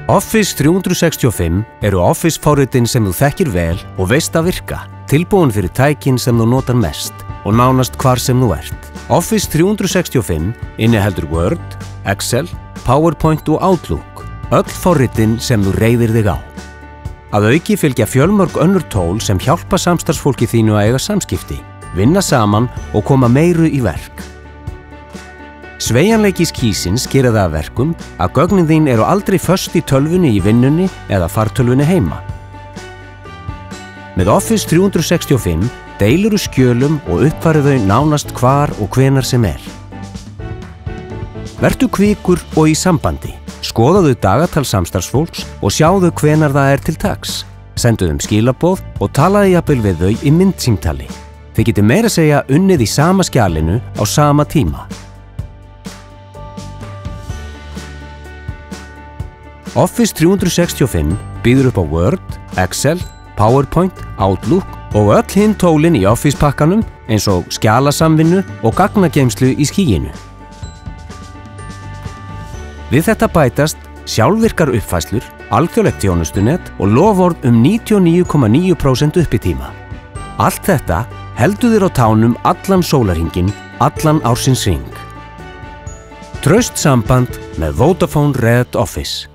Office 365 eru Office-forritin sem þú þekkir vel og veist að virka, tilbúin fyrir tækin sem þú notar mest og nánast hvar sem þú ert. Office 365 inniheldur Word, Excel, PowerPoint og Outlook, öll forritin sem þú reiðir þig á. Að auki fylgja fjölmörg önnur tól sem hjálpa samstarfsfólki þínu að eiga samskipti, vinna saman og koma meiru í verk. Sveigjanleiki skísins gerir það að verkum að gögnin þín eru aldrei föst í tölvunni í vinnunni eða fartölvunni heima. Með Office 365 deilurðu skjölum og uppfærið þau nánast hvar og hvenar sem er. Vertu kvikur og í sambandi. Skoðaðu dagatal samstarfsfólks og sjáðu hvenar það er til taks. Sendu þeim skilaboð og talaðu jafnvel við þau í myndsímtali. Þið getið meira að segja unnið í sama skjalinu á sama tíma. Office 365 býður upp á Word, Excel, PowerPoint, Outlook og öll hinn tólin í Office-pakkanum eins og skjalasamvinnu og gagnageymslu í skýinu. Við þetta bætast sjálfvirkar uppfærslur, alþjóðlegt þjónustunet og loforð 99,9% uppitíma. Allt þetta heldur þér á tánum allan sólarhringinn, allan ársins hring. Traust samband með Vodafone Red Office.